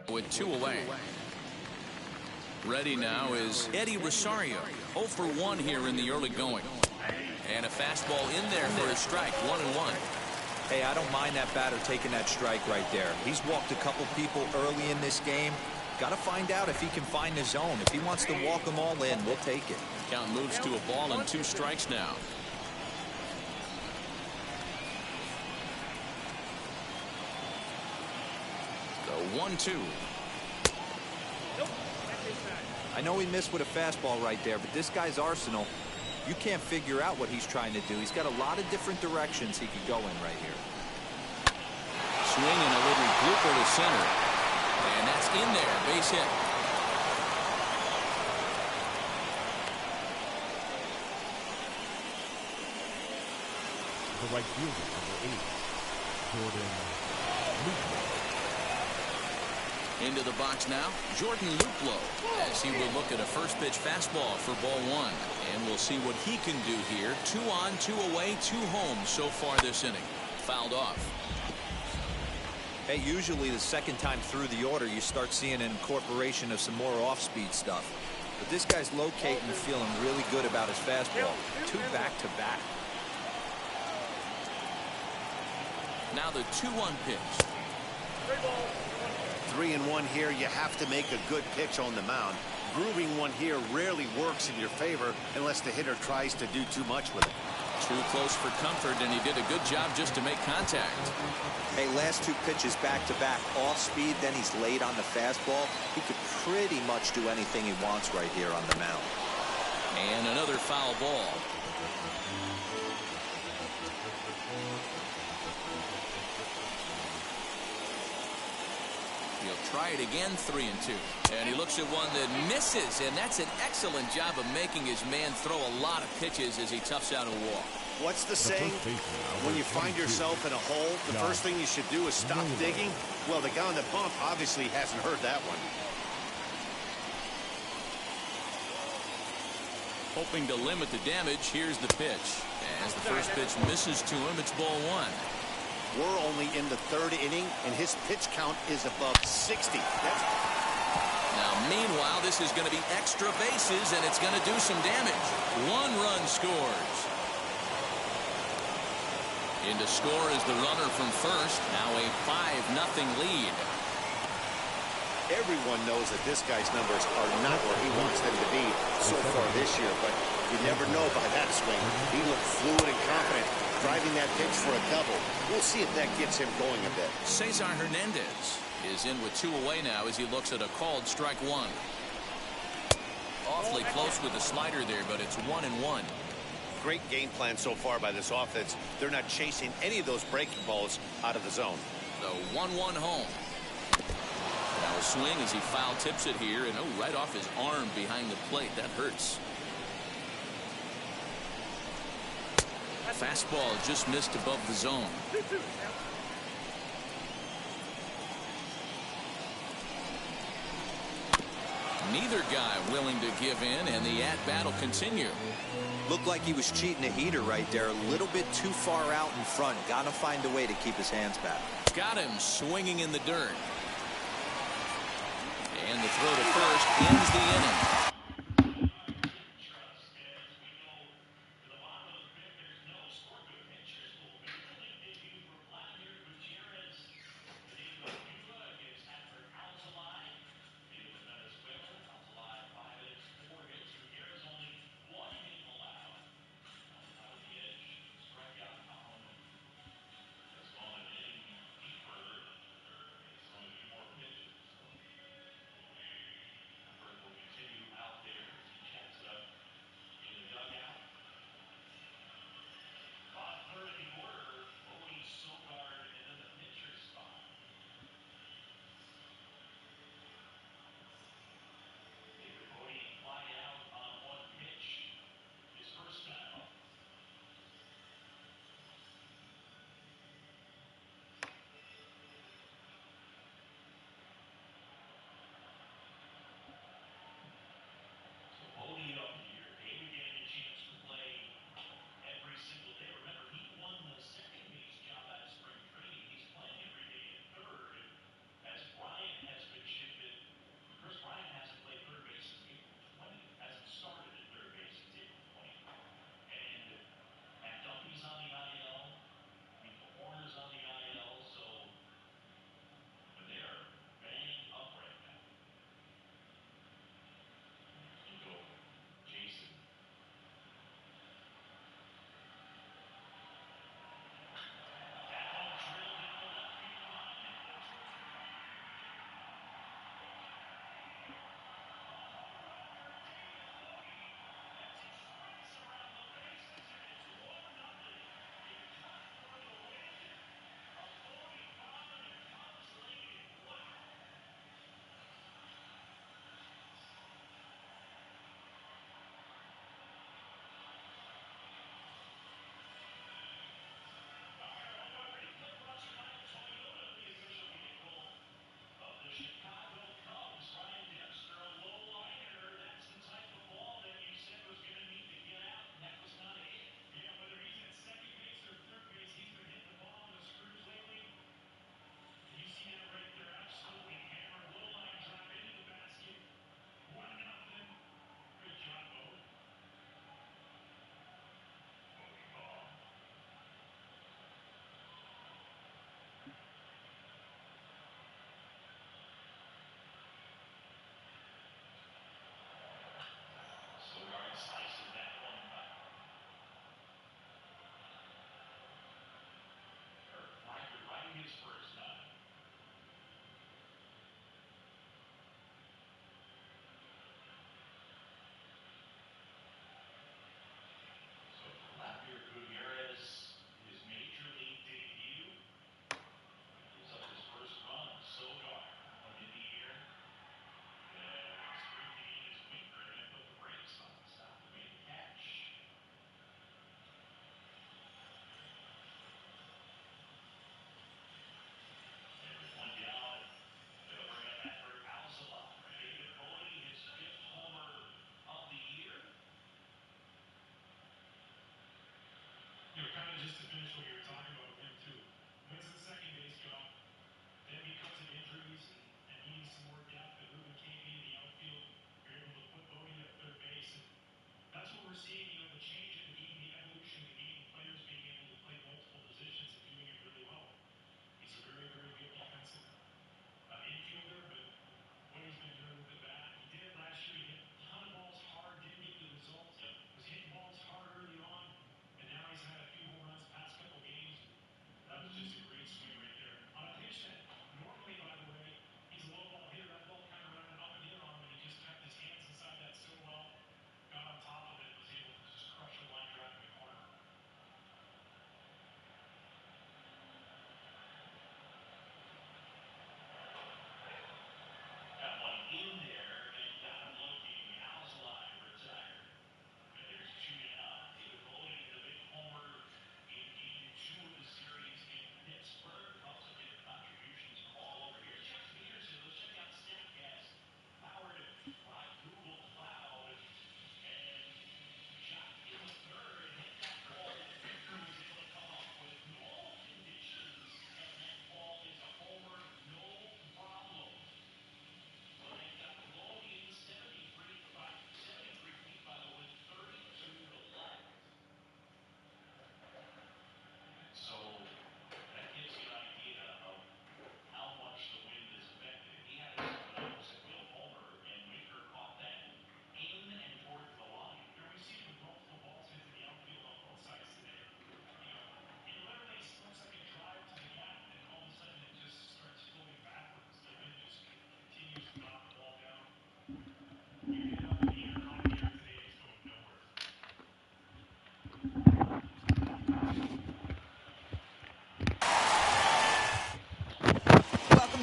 With 2 away. Ready now is Eddie Rosario. 0 for 1 here in the early going. And a fastball in there for a strike. 1-1. Hey, I don't mind that batter taking that strike right there. He's walked a couple people early in this game. Got to find out if he can find the zone. If he wants to walk them all in, we'll take it. Count moves to a ball and 2 strikes now. The 1-2. I know he missed with a fastball right there, but this guy's arsenal, you can't figure out what he's trying to do. He's got a lot of different directions he could go in right here. Swing and a little blooper to center. And that's in there. Base hit. The right fielder, number 8, Jordan Luplow. Into the box now, Jordan Luplow, as he will look at a first pitch fastball for ball 1. And we'll see what he can do here. 2 on, 2 away, 2 home so far this inning. Fouled off. Hey, usually the second time through the order, you start seeing an incorporation of some more off-speed stuff. But this guy's locating and feeling really good about his fastball. 2 back-to-back. Now the 2-1 pitch. 3-1 here. You have to make a good pitch on the mound. Grooving one here rarely works in your favor unless the hitter tries to do too much with it. Too close for comfort, and he did a good job just to make contact. Hey, last 2 pitches back-to-back, off speed, then he's late on the fastball. He could pretty much do anything he wants right here on the mound. And another foul ball. He'll try it again, 3-2. And he looks at one that misses, and that's an excellent job of making his man throw a lot of pitches as he toughs out a walk. What's the saying? When you find yourself in a hole, the first thing you should do is stop digging. Well, the guy on the bump obviously hasn't heard that one. Hoping to limit the damage, here's the pitch. As the first pitch misses to him, it's ball 1. We're only in the 3rd inning, and his pitch count is above 60. Now, meanwhile, this is going to be extra bases, and it's going to do some damage. 1 run scores. In to score is the runner from first. Now a 5-0 lead. Everyone knows that this guy's numbers are not where he wants them to be so far this year, but you never know by that swing. He looked fluid and confident, driving that pitch for a double. We'll see if that gets him going a bit. Cesar Hernandez is in with 2 away now as he looks at a called strike 1. Awfully close with the slider there, but it's 1-1. Great game plan so far by this offense. They're not chasing any of those breaking balls out of the zone. The 1-1 home. Now a swing as he foul tips it here, and right off his arm behind the plate. That hurts. Fastball just missed above the zone. Neither guy willing to give in, and the at-bat will continue. Looked like he was cheating a heater right there. A little bit too far out in front. Got to find a way to keep his hands back. Got him swinging in the dirt. And the throw to first ends the inning.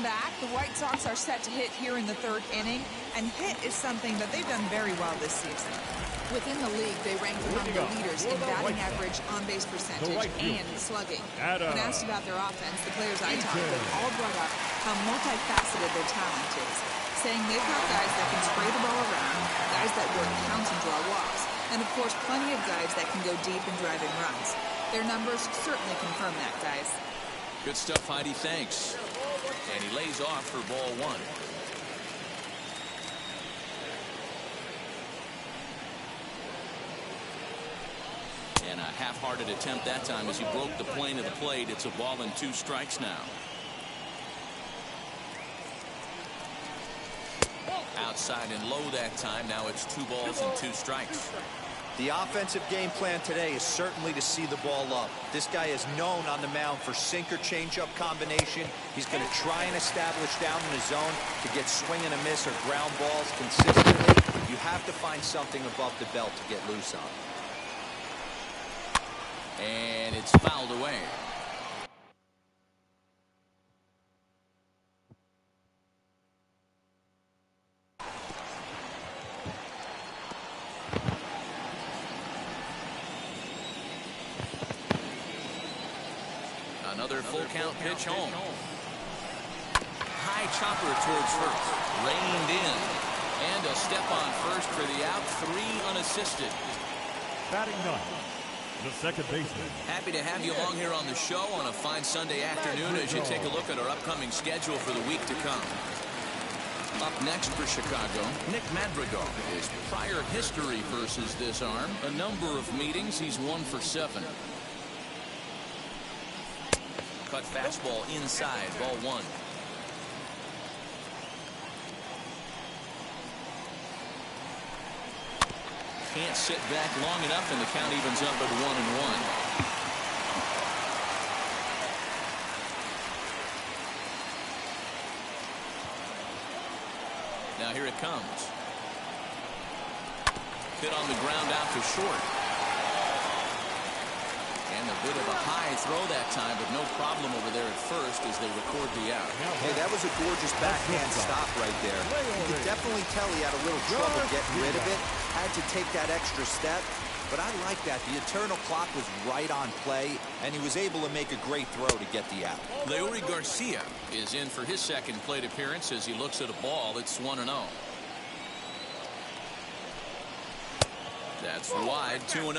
back. The White Sox are set to hit here in the third inning, and hit is something that they've done very well this season. Within the league, they rank among the leaders in batting average, on-base percentage, and slugging. When asked about their offense, the players I talked with all brought up how multifaceted their talent is, saying they've got guys that can spray the ball around, guys that work counts and draw walks, and of course plenty of guys that can go deep and drive in runs. Their numbers certainly confirm that, guys. Good stuff, Heidi. Thanks. And he lays off for ball one. And a half-hearted attempt that time as he broke the plane of the plate. It's a ball and 2 strikes now. Outside and low that time. Now it's 2 balls and 2 strikes. The offensive game plan today is certainly to see the ball up. This guy is known on the mound for sinker changeup combination. He's going to try and establish down in the zone to get swing and a miss or ground balls consistently. You have to find something above the belt to get loose on. And it's fouled away. Another full count pitch home. High chopper towards first. Reined in. And a step on first for the out. 3 unassisted. Batting 9, the second baseman. Happy to have you along here on the show on a fine Sunday afternoon as you take a look at our upcoming schedule for the week to come. Up next for Chicago, Nick Madrigal. His prior history versus this arm, a number of meetings, he's 1 for 7. Cut fastball inside, ball 1. Can't sit back long enough, and the count evens up at 1-1. Now here it comes. Hit on the ground out to short. And a bit of a high throw that time, but no problem over there at first as they record the out. Hey, that was a gorgeous backhand stop right there. You could definitely tell he had a little trouble getting rid of it. Had to take that extra step. But I like that. The eternal clock was right on play, and he was able to make a great throw to get the out. Leury Garcia is in for his second plate appearance as he looks at a ball. It's 1-0. That's wide, 2-0.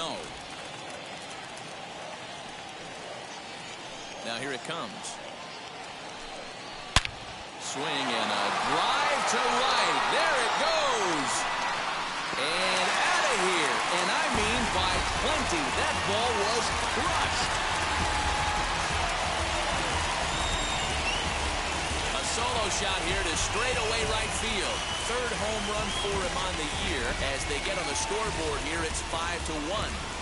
Now here it comes. Swing and a drive to right. There it goes. And out of here. And I mean by plenty. That ball was crushed. A solo shot here to straightaway right field. Third home run for him on the year. As they get on the scoreboard here, it's 5-1.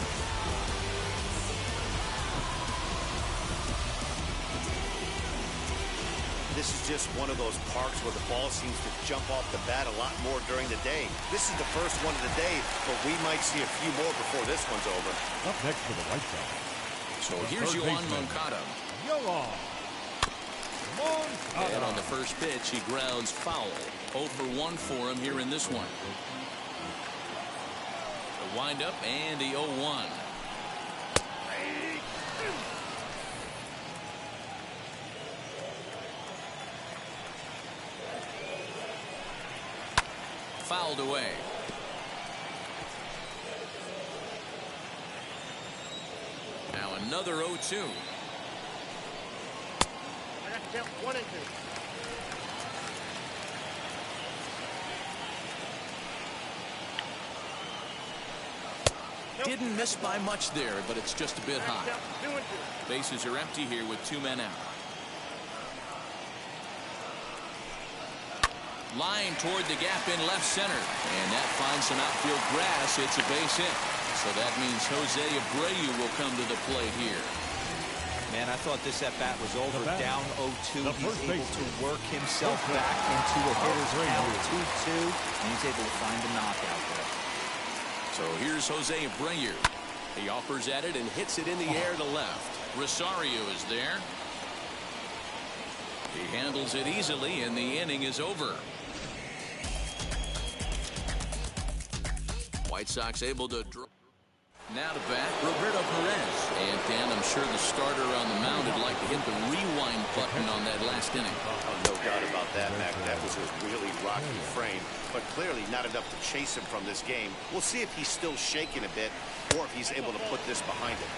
This is just one of those parks where the ball seems to jump off the bat a lot more during the day. This is the first one of the day, but we might see a few more before this one's over. Up next for the White Sox. So here's Yoan Moncada. And on the first pitch, he grounds foul. 0 for 1 for him here in this one. The windup and the 0-1. Fouled away. Now another 0-2. I got to count 1 and 2. Didn't miss by much there, but it's just a bit high. Bases are empty here with 2 men out. Line toward the gap in left center. And that finds some outfield grass. It's a base hit. So that means Jose Abreu will come to the plate here. Man, I thought this at-bat was over. Down 0-2. He's able to work himself back into a hitter's count 2-2. And he's able to find a knockout there. So here's Jose Abreu. He offers at it and hits it in the air to left. Rosario is there. He handles it easily, and the inning is over. White Sox able to draw. Now to bat, Roberto Perez. And Dan, I'm sure the starter on the mound would like to hit the rewind button on that last inning. Oh, no doubt about that, Mac. That was a really rocky frame, but clearly not enough to chase him from this game. We'll see if he's still shaking a bit or if he's able to put this behind him.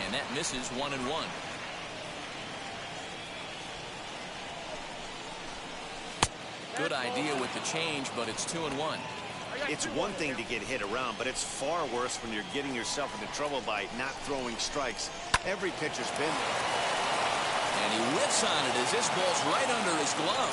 And that misses 1-1. Good idea with the change, but it's 2-1. It's one thing to get hit around, but it's far worse when you're getting yourself into trouble by not throwing strikes. Every pitcher's been there. And he whiffs on it as this ball's right under his glove.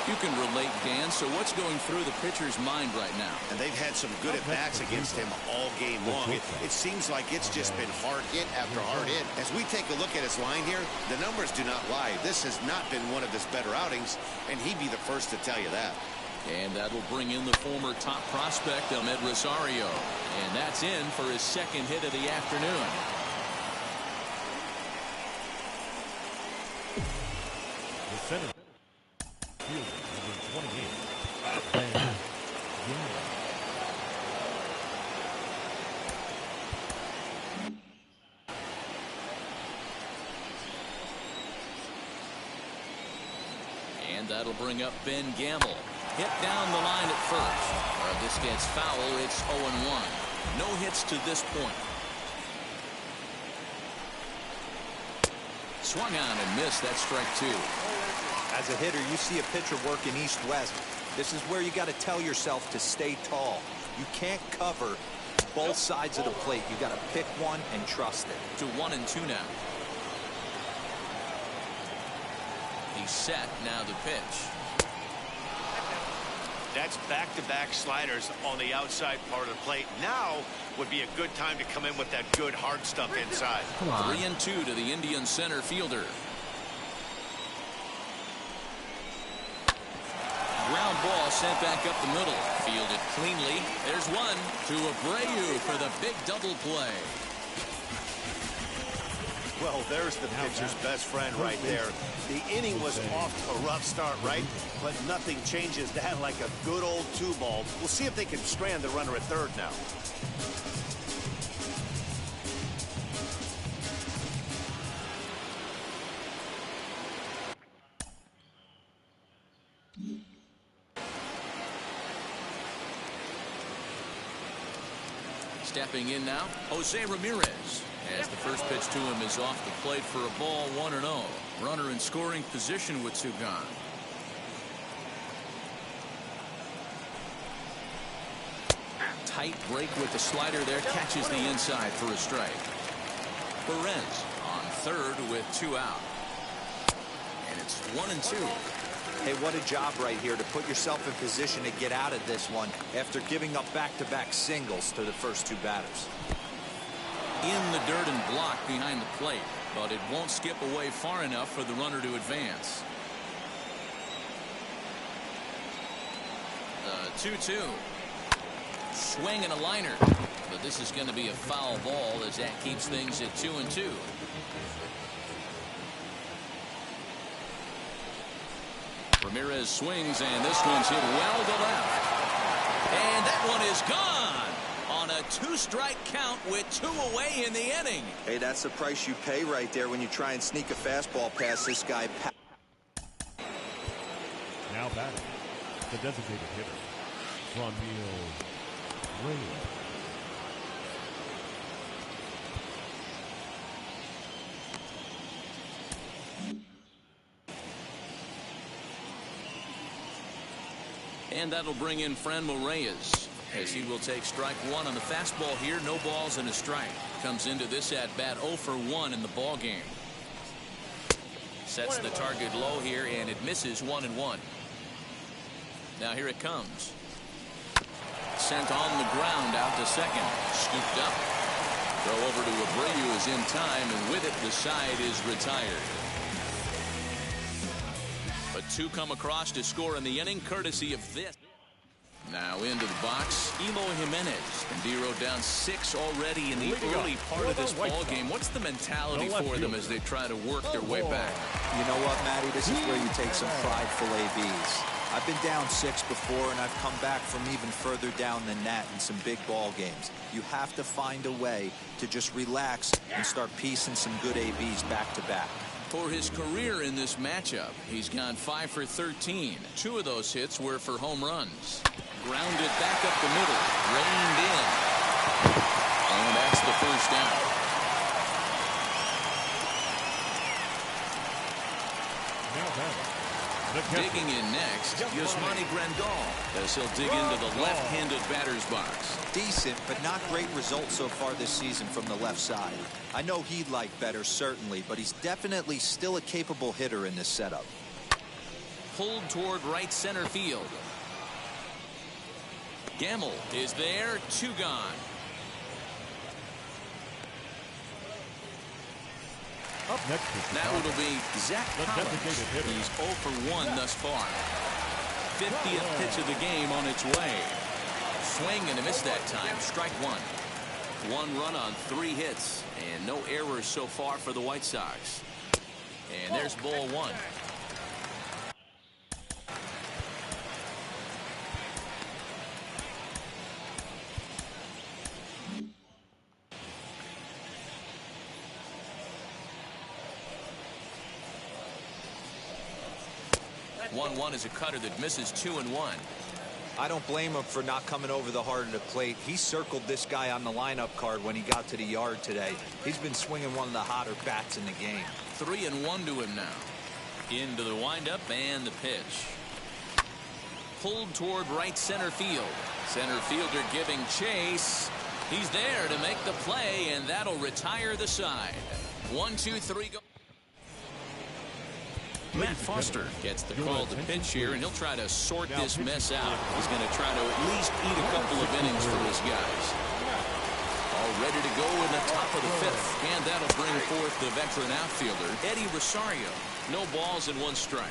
You can relate, Dan. So what's going through the pitcher's mind right now? And they've had some good at-bats against him all game long. It seems like it's just been hard hit after hard hit. As we take a look at his line here, the numbers do not lie. This has not been one of his better outings, and he'd be the first to tell you that. And that'll bring in the former top prospect, Ahmed Rosario. And that's in for his second hit of the afternoon. The center fielder, number 28. And that'll bring up Ben Gamble. Hit down the line at first. This gets foul. It's 0-1. No hits to this point. Swung on and missed. That's strike 2. As a hitter, you see a pitcher working east-west. This is where you got to tell yourself to stay tall. You can't cover both sides of the plate. You got to pick one and trust it. To 1-2 now. He's set. Now the pitch. That's back-to-back sliders on the outside part of the plate. Now would be a good time to come in with that good hard stuff inside. 3-2 to the Indian center fielder. Ground ball sent back up the middle. Fielded cleanly. There's one to Abreu for the big double play. Well, there's the pitcher's best friend right there. The inning was off to a rough start, right? But nothing changes that like a good old 2-ball. We'll see if they can strand the runner at third now. Stepping in now, Jose Ramirez. As the first pitch to him is off the plate for a ball, 1-0. Runner in scoring position with two gone. Tight break with the slider there, catches the inside for a strike. Perez on third with 2 out. And it's 1-2. Hey, what a job right here to put yourself in position to get out of this one after giving up back-to-back singles to the first 2 batters. In the dirt and blocked behind the plate, but it won't skip away far enough for the runner to advance. 2-2. Swing and a liner, but this is going to be a foul ball as that keeps things at 2-2. Ramirez swings, and this one's hit well to left. And that one is gone on a 2-strike count with 2 away in the inning. Hey, that's the price you pay right there when you try and sneak a fastball past this guy. Now batting, the designated hitter, Ronnie Reyes. And that'll bring in Franmil Reyes, as he will take strike 1 on the fastball here. No balls and a strike. Comes into this at bat 0 for 1 in the ball game. Sets the target low here, and it misses 1-1. Now here it comes. Sent on the ground out to second. Scooped up. Throw over to Abreu is in time, and with it the side is retired. But 2 come across to score in the inning, courtesy of this. Now into the box, Eloy Jimenez. And Dero down 6 already in the early part of this ball game. What's the mentality for them as they try to work their way back? You know what, Matty? This is where you take some prideful ABs. I've been down 6 before, and I've come back from even further down than that in some big ball games. You have to find a way to just relax and start piecing some good ABs back to back. For his career in this matchup, he's gone 5 for 13. 2 of those hits were for home runs. Grounded back up the middle, reined in. And that's the first down. Digging in next, Yasmani Grandal, as he'll dig into the left-handed batter's box. Decent, but not great results so far this season from the left side. I know he'd like better, certainly, but he's definitely still a capable hitter in this setup. Pulled toward right center field. Gamble is there, 2 gone. Up next now it'll be Zach Collins. He's 0 for 1 thus far. 50th pitch of the game on its way. Swing and a miss that time. Strike 1. 1 run on 3 hits and no errors so far for the White Sox. And there's ball 1. One is a cutter that misses 2-1. I don't blame him for not coming over the heart of the plate. He circled this guy on the lineup card when he got to the yard today. He's been swinging one of the hotter bats in the game. 3-1 to him now. Into the windup and the pitch. Pulled toward right center field. Center fielder giving chase. He's there to make the play, and that'll retire the side. 1, 2, 3, go. Matt Foster gets the call to pitch here, and he'll try to sort this mess out. He's going to try to at least eat a couple of innings for his guys. All ready to go in the top of the 5th, and that'll bring forth the veteran outfielder, Eddie Rosario. No balls and 1 strike.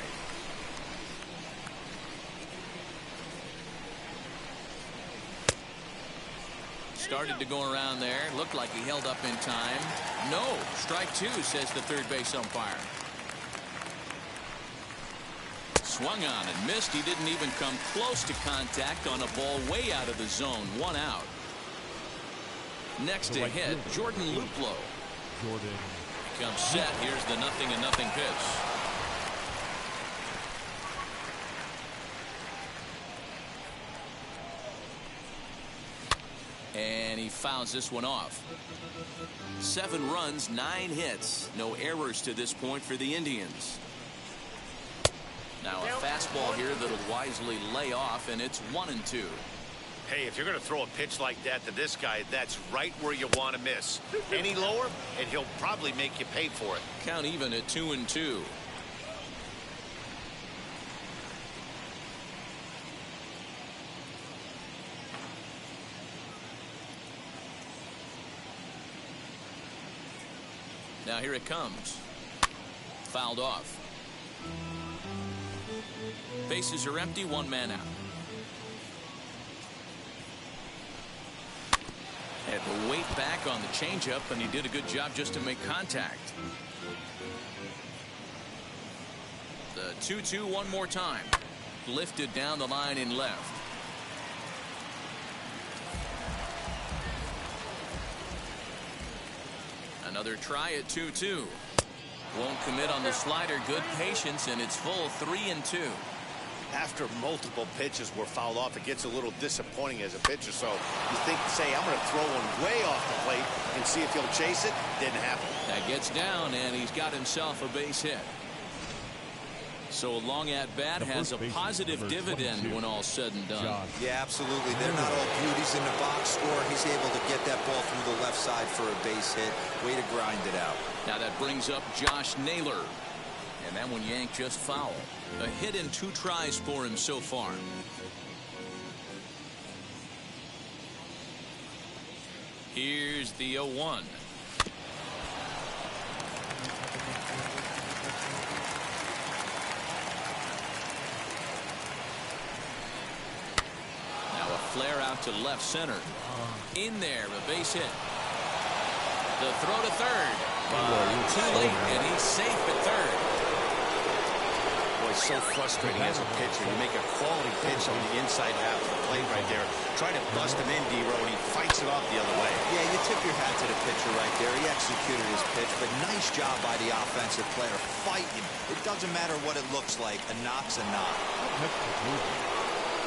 Started to go around there. Looked like he held up in time. No, strike 2, says the third base umpire. Swung on and missed. He didn't even come close to contact on a ball way out of the zone. 1 out. Next to hit, Jordan Luplow. Comes set. Here's the 0-0 pitch. And he fouls this one off. 7 runs, 9 hits. No errors to this point for the Indians. Now a fastball here that'll wisely lay off, and it's 1-2. Hey, if you're going to throw a pitch like that to this guy, that's right where you want to miss. Any lower, and he'll probably make you pay for it. Count even at 2-2. Now here it comes. Fouled off. Bases are empty, 1 man out. Had to wait back on the changeup, and he did a good job just to make contact. The 2-2 one more time. Lifted down the line in left. Another try at 2-2. Won't commit on the slider. Good patience, and it's full 3-2. After multiple pitches were fouled off, it gets a little disappointing as a pitcher. So you think, say, I'm going to throw one way off the plate and see if he'll chase it. Didn't happen. That gets down, and he's got himself a base hit. So a long at-bat has a positive dividend when all's said and done. Yeah, absolutely. They're not all beauties in the box score. He's able to get that ball through the left side for a base hit. Way to grind it out. Now that brings up Josh Naylor. And that one yanked just foul. A hit in 2 tries for him so far. Here's the 0-1. flare out to left center. In there, a base hit. The throw to third. Too late, and he's safe at third. Boy, so frustrating as a pitcher. You make a quality pitch on the inside half of the plate right there. Try to bust him in, D-Row, and he fights it off the other way. Yeah, you tip your hat to the pitcher right there. He executed his pitch, but nice job by the offensive player fighting. It doesn't matter what it looks like. A knock's a knock.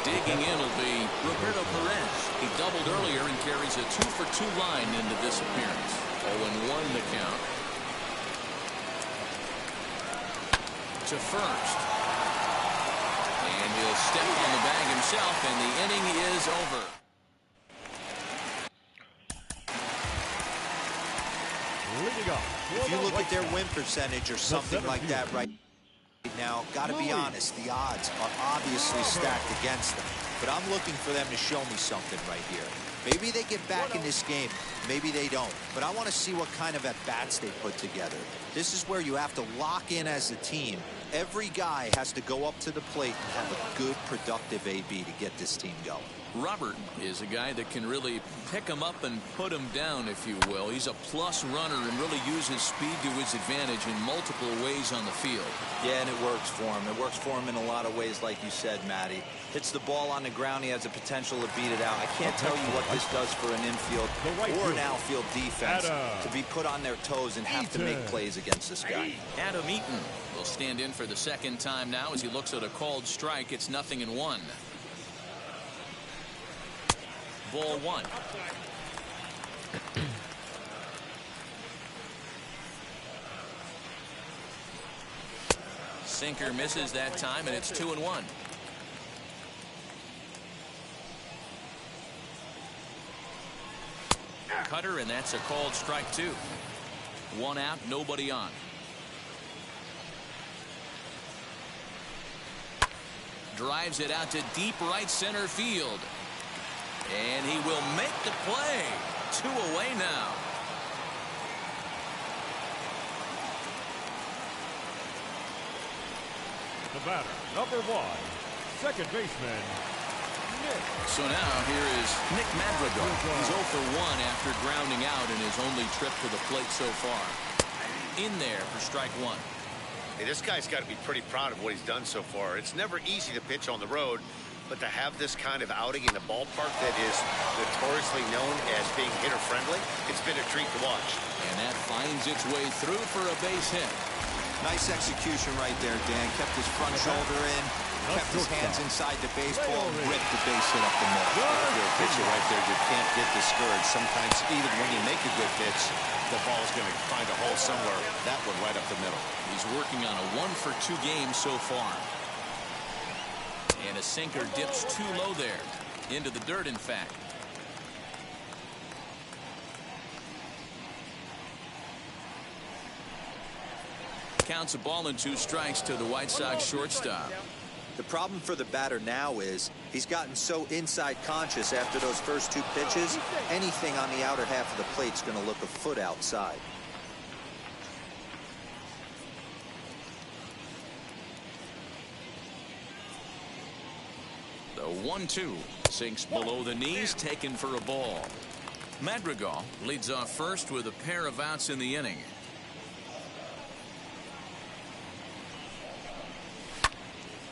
Digging in will be Roberto Perez. He doubled earlier and carries a 2-for-2 line into this appearance. 0-1 the count. To first. And he'll step on the bag himself, and the inning is over. If you look at their win percentage or something like that right now, got to be honest, the odds are obviously stacked against them. But I'm looking for them to show me something right here. Maybe they get back in this game. Maybe they don't. But I want to see what kind of at-bats they put together. This is where you have to lock in as a team. Every guy has to go up to the plate and have a good, productive AB to get this team going. Robert is a guy that can really pick him up and put him down, if you will. He's a plus runner and really uses speed to his advantage in multiple ways on the field. Yeah, and it works for him. It works for him in a lot of ways, like you said, Matty. Hits the ball on the ground. He has the potential to beat it out. I can't tell you what this does for an infield or an outfield defense to be put on their toes and have to make plays against this guy. Adam Eaton will stand in for the second time now as he looks at a called strike. It's 0-1. Ball one. Sinker misses that time, and it's 2-1. Cutter, and that's a called strike two. One out, nobody on. Drives it out to deep right center field. And he will make the play. 2 away now. The batter, number 1, second baseman, Nick. So now here is Nick Madrigal. He's 0 for 1 after grounding out in his only trip to the plate so far. In there for strike one. Hey, this guy's got to be pretty proud of what he's done so far. It's never easy to pitch on the road, but to have this kind of outing in a ballpark that is notoriously known as being hitter-friendly, it's been a treat to watch. And that finds its way through for a base hit. Nice execution right there, Dan. Kept his front shoulder in, kept his hands inside the baseball, ripped the base hit up the middle. You're a pitcher right there. You can't get discouraged. Sometimes even when you make a good pitch, the ball's going to find a hole somewhere. That one right up the middle. He's working on a 1-for-2 game so far. And a sinker dips too low there. Into the dirt, in fact. Counts a ball and 2 strikes to the White Sox shortstop. The problem for the batter now is he's gotten so inside conscious after those first 2 pitches, anything on the outer half of the plate's going to look a foot outside. The 1-2 sinks below the knees, taken for a ball. Madrigal leads off first with a pair of outs in the inning.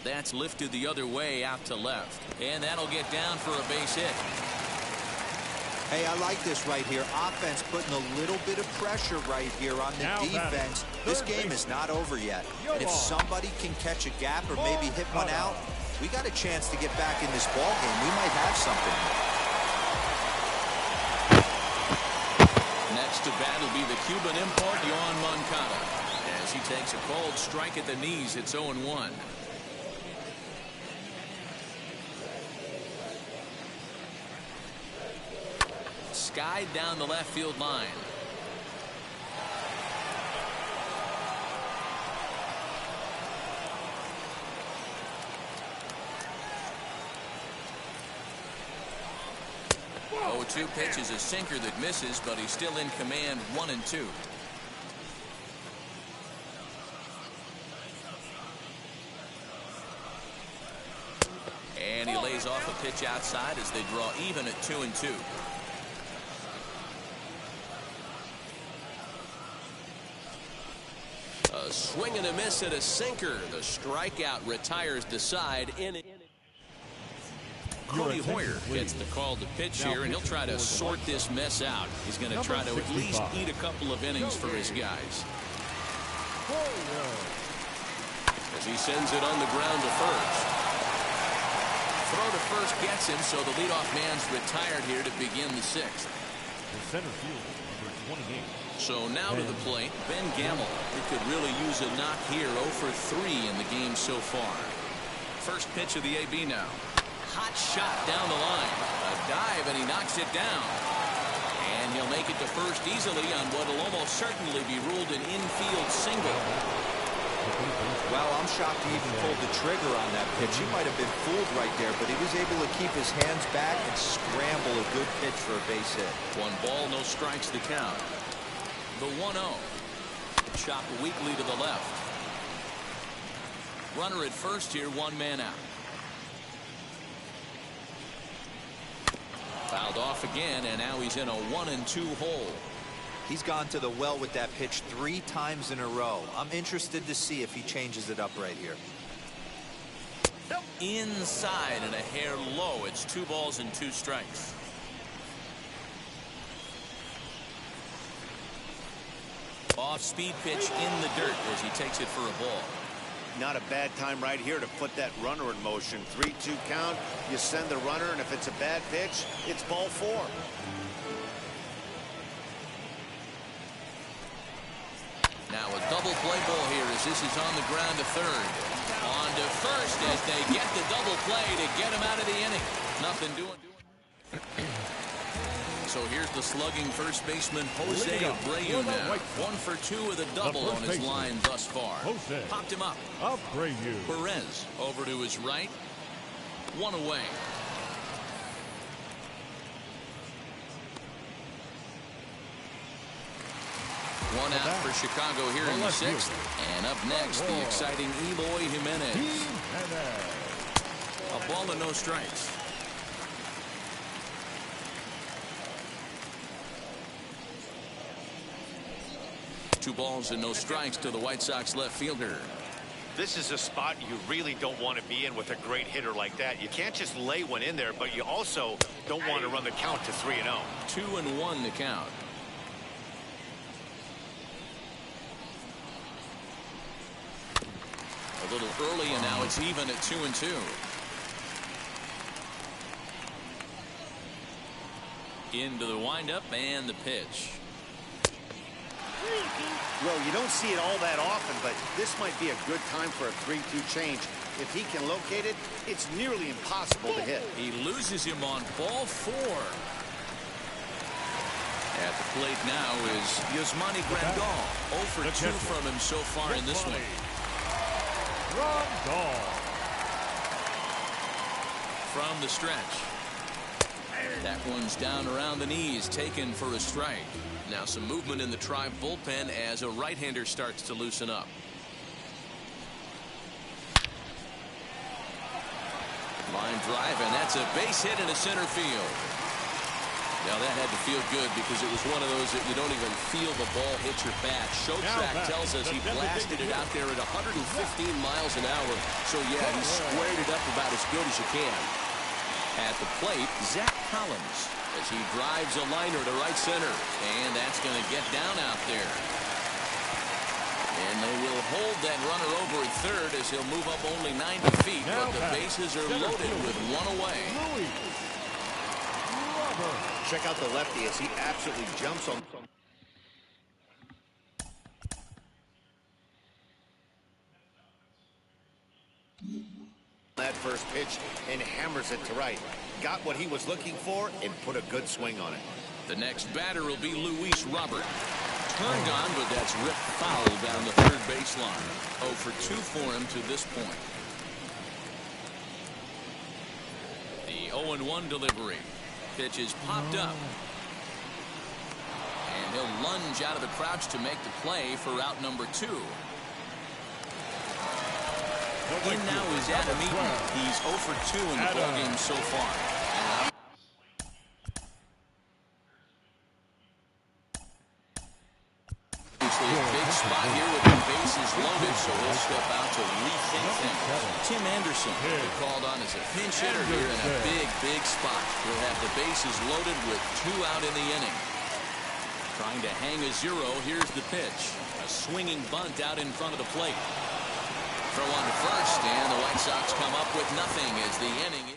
That's lifted the other way out to left, and that'll get down for a base hit. Hey, I like this right here. Offense putting a little bit of pressure right here on the defense. This game is not over yet. And if somebody can catch a gap or maybe hit one out, we got a chance to get back in this ball game. We might have something. Next to bat will be the Cuban import, Yohan Moncada. As he takes a cold strike at the knees, it's 0-1. Skied down the left field line. Oh, 2 pitch is a sinker that misses, but he's still in command. 1-2. And he lays off a pitch outside as they draw even at 2-2. A swing and a miss at a sinker. The strikeout retires the side in it. Cody Hoyer gets the call to pitch here, and he'll try to sort this mess out. He's going to try to at least eat a couple of innings for his guys. As he sends it on the ground to first. Throw to first gets him, so the leadoff man's retired here to begin the sixth. The center field, number 28. So now to the plate, Ben Gamble. He could really use a knock here. 0 for 3 in the game so far. First pitch of the AB now. Hot shot down the line. A dive, and he knocks it down. And he'll make it to first easily on what will almost certainly be ruled an infield single. Well, I'm shocked he even pulled the trigger on that pitch. He might have been fooled right there, but he was able to keep his hands back and scramble a good pitch for a base hit. 1 ball, no strikes the count. The 1-0. Chop weakly to the left. Runner at first here, 1 man out. Fouled off again, and now he's in a 1-2 hole. He's gone to the well with that pitch 3 times in a row. I'm interested to see if he changes it up right here. Inside and a hair low. It's 2 balls and 2 strikes. Off-speed pitch in the dirt as he takes it for a ball. Not a bad time right here to put that runner in motion. 3-2 count. You send the runner, and if it's a bad pitch, it's ball 4. Now a double play ball here as this is on the ground to third. On to first as they get the double play to get him out of the inning. Nothing doing. So here's the slugging first baseman Jose Abreu now. 1 for 2 with a double on his line thus far. Popped him up. Perez over to his right. 1 away. One out for Chicago here in the 6th. And up next, the exciting Eloy Jimenez. A ball and no strikes. Two balls and no strikes to the White Sox left fielder. This is a spot you really don't want to be in with a great hitter like that. You can't just lay one in there, but you also don't want to run the count to 3-0. 2-1 the count. A little early, and now it's even at 2-2. Into the windup and the pitch. Well, you don't see it all that often, but this might be a good time for a 3-2 change. If he can locate it, it's nearly impossible to hit. He loses him on ball 4. At the plate now is Yasmani Grandal. 0 for 2 from him so far in this one. From the stretch. That one's down around the knees, taken for a strike. Now some movement in the Tribe bullpen as a right-hander starts to loosen up. Line drive, and that's a base hit into center field. Now that had to feel good because it was one of those that you don't even feel the ball hit your bat. Show track tells us he blasted it out there at 115 miles an hour. So yeah, he squared it up about as good as you can. At the plate, Zach Collins as he drives a liner to right center. And that's going to get down out there. And they will hold that runner over at third as he'll move up only 90 feet. But the bases are loaded with 1 away. Check out the lefty as he absolutely jumps on. That first pitch and hammers it to right. Got what he was looking for and put a good swing on it. The next batter will be Luis Robert. Turned on, but that's ripped foul down the third baseline. 0 for 2 for him to this point. The 0-1 delivery. Pitch is popped up. And he'll lunge out of the crouch to make the play for out number 2. In now is Adam Eaton. He's 0 for 2 in the ballgame so far. Obviously a big spot here with the bases loaded, so he'll step out to rethink things. Tim Anderson called on as a pinch hitter here in a big spot. He'll have the bases loaded with 2 out in the inning. Trying to hang a 0. Here's the pitch. A swinging bunt out in front of the plate. Throw on to first, and the White Sox come up with nothing as the inning.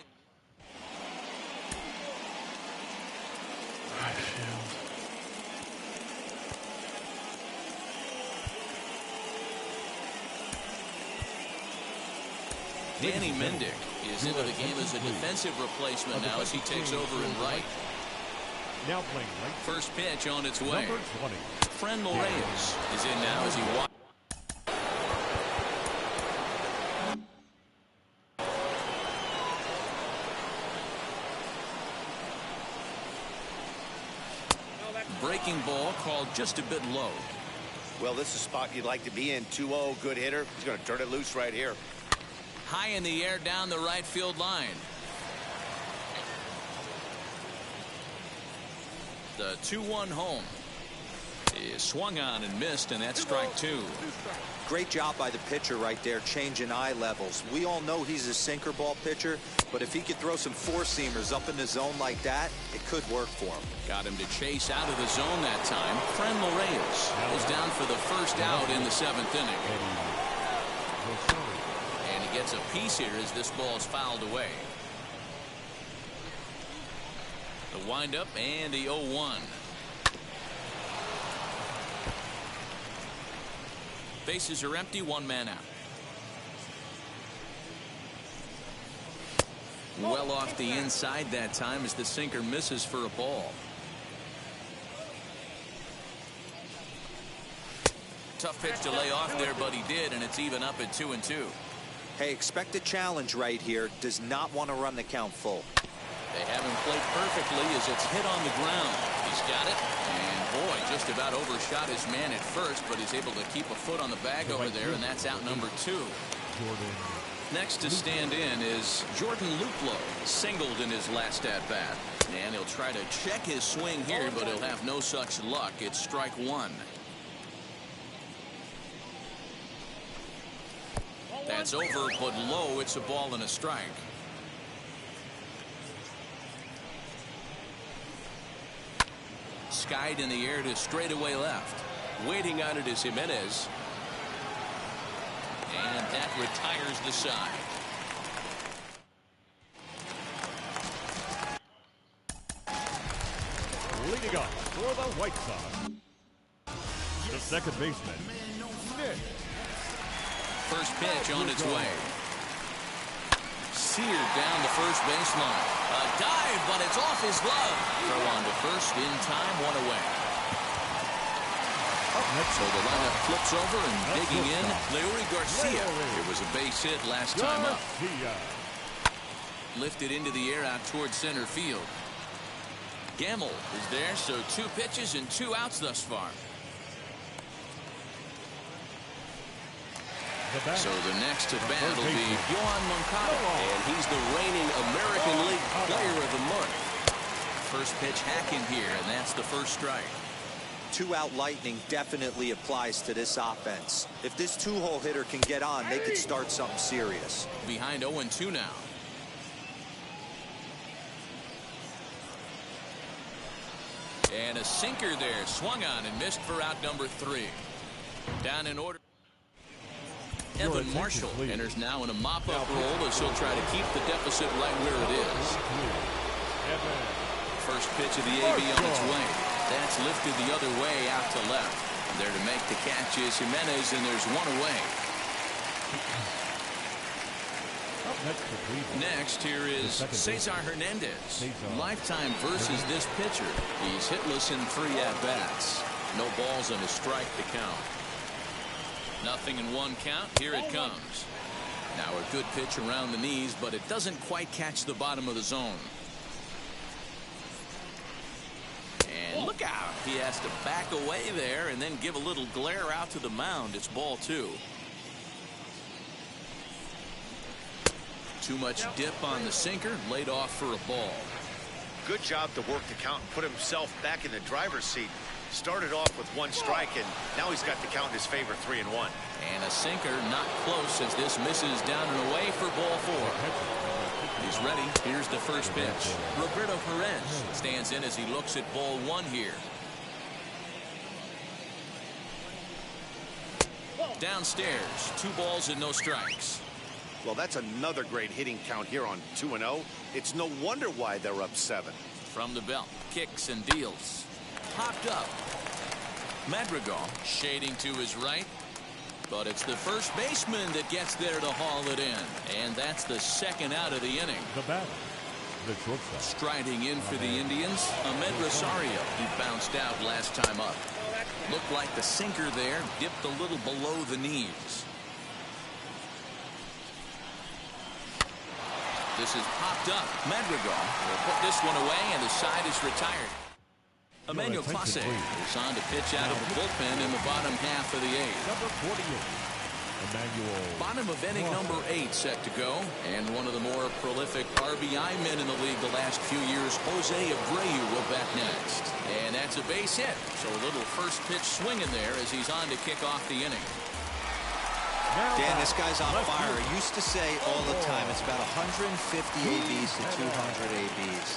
Danny Mendick is into the game as a defensive replacement now as he takes over in right. Now playing right. First pitch on its way. Number 20. Frenmel Reyes is in now as he walks. Breaking ball called just a bit low. Well, this is a spot you'd like to be in. 2-0, good hitter. He's going to turn it loose right here. High in the air down the right field line. The 2-1 home is swung on and missed, and that's strike 2. Great job by the pitcher right there, changing eye levels. We all know he's a sinker ball pitcher, but if he could throw some four-seamers up in the zone like that, it could work for him. Got him to chase out of the zone that time. Frenmel Reyes is down for the first out in the 7th inning. And he gets a piece here as this ball's fouled away. The windup and the 0-1. Bases are empty, 1 man out. Well off the inside that time as the sinker misses for a ball. Tough pitch to lay off there, but he did, and it's even up at 2-2. Hey, expect a challenge right here. Does not want to run the count full. They have him played perfectly as it's hit on the ground. He's got it, and boy, just about overshot his man at first, but he's able to keep a foot on the bag over there, and that's out number 2. Next to stand in is Jordan Luplow, singled in his last at-bat. And he'll try to check his swing here, but he'll have no such luck. It's strike 1. That's over, but low. It's a ball and a strike. Skied in the air to straightaway left. Waiting on it is Jimenez. And that retires the side. Leading up for the White Sox, the second baseman, Nick. First pitch on its way. Seared down the first baseline. A dive, but it's off his glove. Throw on to first in time, 1 away. So the lineup flips over and digging in, Leury Garcia. It was a base hit last time up. Lifted into the air out towards center field. Gamble is there, so 2 pitches and 2 outs thus far. So the next to bat will be Yohan Moncada, and he's the reigning American League Player of the Month. First pitch hacking here, and that's the first strike. 2-out lightning definitely applies to this offense. If this 2-hole hitter can get on, they could start something serious. Behind 0-2 now. And a sinker there, swung on and missed for out number 3. Down in order. Evan Marshall enters now in a mop-up role as he'll try to keep the deficit right where it is. First pitch of the AB on its way. That's lifted the other way out to left. There to make the catch is Jimenez, and there's 1 away. Next, here is Cesar Hernandez. Lifetime versus this pitcher. He's hitless in 3 at-bats. No balls and a strike to count. Nothing in 1 count. Here it comes. Now a good pitch around the knees, but it doesn't quite catch the bottom of the zone. And look out. He has to back away there and then give a little glare out to the mound. It's ball 2. Too much dip on the sinker, laid off for a ball. Good job to work the count and put himself back in the driver's seat. Started off with 1 strike, and now he's got the count in his favor, 3-1. And a sinker not close as this misses down and away for ball 4. He's ready. Here's the first pitch. Roberto Perez stands in as he looks at ball 1 here. Downstairs, 2 balls and no strikes. Well, that's another great hitting count here on 2-0. It's no wonder why they're up 7. From the belt, kicks and deals. Popped up. Madrigal shading to his right. But it's the first baseman that gets there to haul it in. And that's the second out of the inning. The batter, the shortstop. Striding in for the Indians, Ahmed Rosario. He bounced out last time up. Looked like the sinker there dipped a little below the knees. This is popped up. Madrigal will put this one away, and the side is retired. Emmanuel Clase is on to pitch out of the bullpen in the bottom half of the 8th. Number 48, Emmanuel. Bottom of inning number 8 set to go. And one of the more prolific RBI men in the league the last few years, Jose Abreu, will bat next. And that's a base hit. So a little first pitch swinging there as he's on to kick off the inning. Dan, this guy's on fire. I used to say all the time it's about 150 ABs to 200 ABs.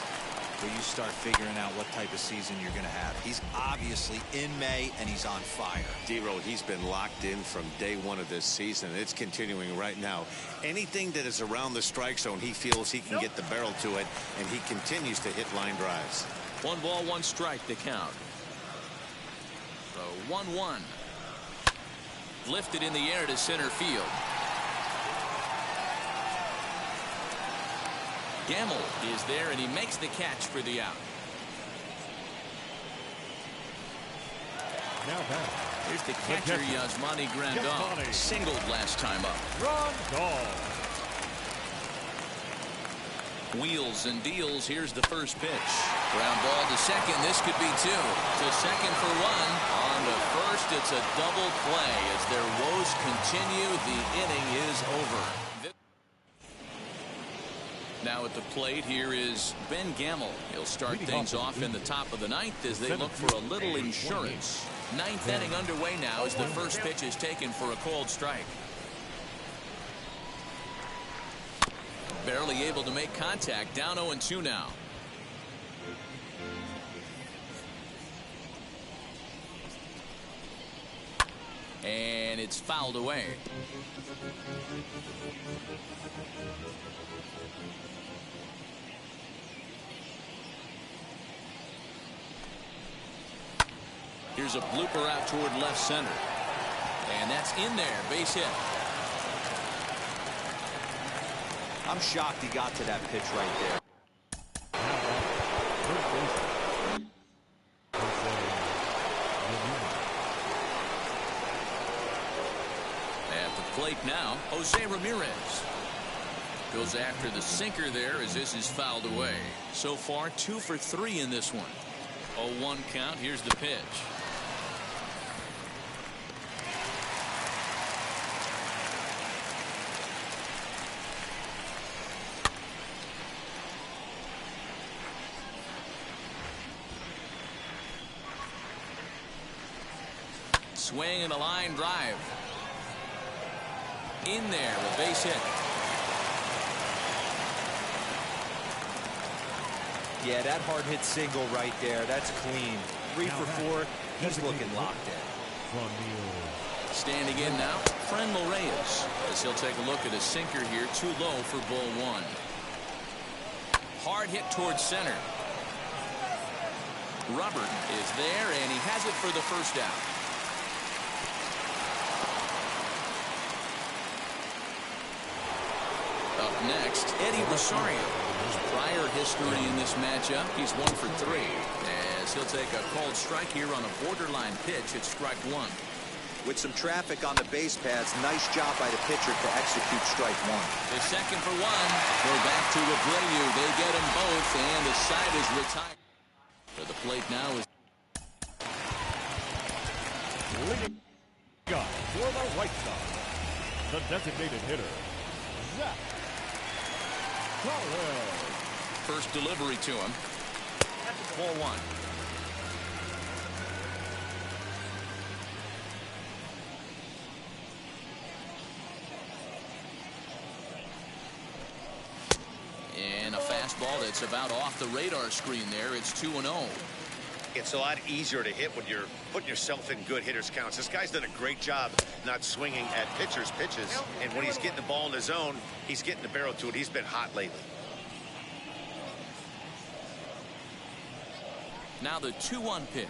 Where you start figuring out what type of season you're going to have. He's obviously in May, and he's on fire. D-Road, he's been locked in from day 1 of this season. It's continuing right now. Anything that is around the strike zone, he feels he can get the barrel to it, and he continues to hit line drives. 1 ball, 1 strike to count. So 1-1. Lifted in the air to center field. Gamble is there, and he makes the catch for the out. Now back. Here's the catcher, Yasmani Grandal. Singled last time up. Grandal. Wheels and deals. Here's the first pitch. Ground ball to second. This could be 2. To second for 1. On to first. It's a double play. As their woes continue, the inning is over. Now at the plate here is Ben Gamble. He'll start things off in the top of the 9th as they look for a little insurance. 9th inning underway now as the first pitch is taken for a called strike. Barely able to make contact. Down 0-2 now. And it's fouled away. Here's a blooper out toward left center. And that's in there. Base hit. I'm shocked he got to that pitch right there. At the plate now, Jose Ramirez goes after the sinker there as this is fouled away. So far 2 for 3 in this one. 0-1 count. Here's the pitch. Swing and a line drive. In there, a base hit. Yeah, that hard hit single right there. That's clean. 3 for 4. He's looking locked in. Standing in now, Franmil Reyes, as he'll take a look at a sinker here, too low for ball 1. Hard hit towards center. Robert is there, and he has it for the first out. Up next, Eddie Rosario. His prior history in this matchup, he's 1 for 3. As he'll take a called strike here on a borderline pitch at strike 1. With some traffic on the base paths, nice job by the pitcher to execute strike 1. The second for 1. Go back to Abreu. They get them both, and the side is retired. For the plate now is Leading guy for the White Sox, the designated hitter, Zach First delivery to him. Ball one. And a fastball that's about off the radar screen there. It's 2-0. It's a lot easier to hit when you're putting yourself in good hitters counts. This guy's done a great job not swinging at pitchers' pitches. And when he's getting the ball in the zone, he's getting the barrel to it. He's been hot lately. Now the 2-1 pitch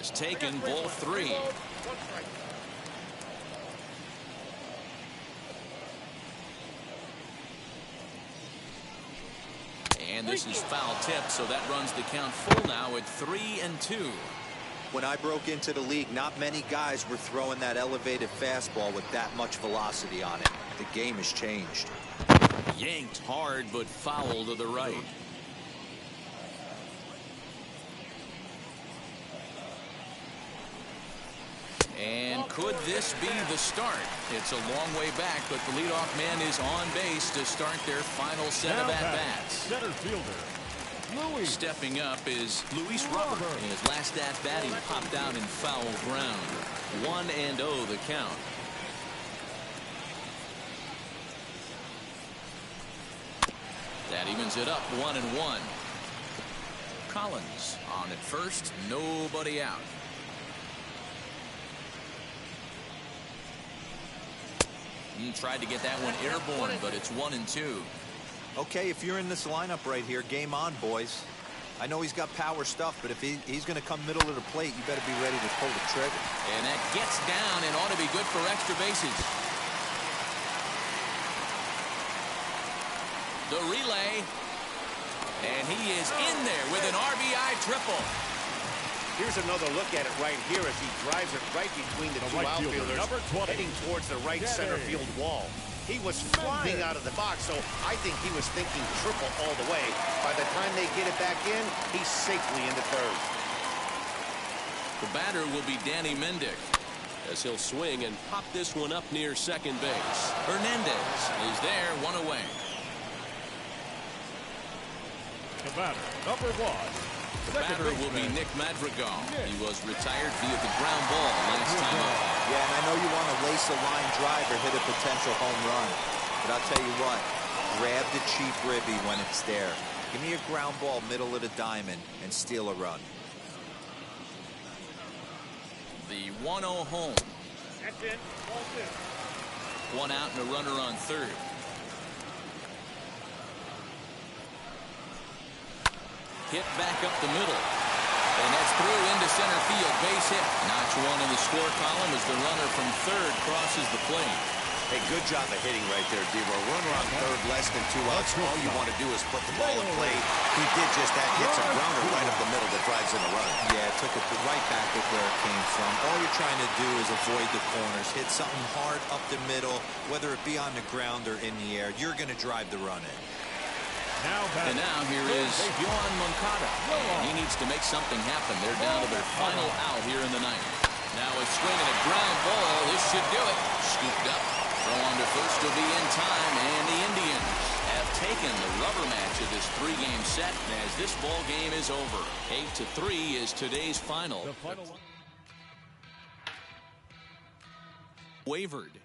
is taken, ball 3. And this is foul tip, so that runs the count full now at 3-2. When I broke into the league, not many guys were throwing that elevated fastball with that much velocity on it. The game has changed. Yanked hard, but foul to the right. And could this be the start? It's a long way back, but the leadoff man is on base to start their final set of at-bats. Center fielder, Luis. Stepping up is Luis Robert. In his last at-bat, he popped out in foul ground. 1-0 the count. That evens it up 1-1. Collins on at first, nobody out. He tried to get that one airborne, but it's 1-2. Okay, if you're in this lineup right here, game on, boys. I know he's got power stuff, but if he's going to come middle of the plate, you better be ready to pull the trigger. And that gets down and ought to be good for extra bases. The relay. And he is in there with an RBI triple. Here's another look at it right here as he drives it right between the two outfielders, heading towards the right center field wall. He was flying out of the box, so I think he was thinking triple all the way. By the time they get it back in, he's safely into third. The batter will be Danny Mendick, as he'll swing and pop this one up near second base. Hernandez is there, one away. The batter, number 1. The batter will be Nick Madrigal. He was retired via the ground ball last time up. Yeah, and I know you want to lace a line drive or hit a potential home run. But I'll tell you what, grab the cheap ribby when it's there. Give me a ground ball middle of the diamond and steal a run. The 1-0 home. That's it. One out and a runner on third. Hit back up the middle. And that's through into center field. Base hit. Notch one in the score column as the runner from third crosses the plate. Hey, good job of hitting right there, Devo. Runner on third, less than 2 outs. All you want to do is put the ball in play. He did just that. Hits a grounder right up the middle that drives in a run. Yeah, took it right back at where it came from. All you're trying to do is avoid the corners. Hit something hard up the middle, whether it be on the ground or in the air. You're going to drive the run in. And now here is Yohan Moncada. And he needs to make something happen. They're down to their final out here in the ninth. Now a swing and a ground ball. This should do it. Scooped up. Throw on to first will be in time. And the Indians have taken the rubber match of this 3-game set as this ball game is over. 8-3 is today's final. The final one. Wavered.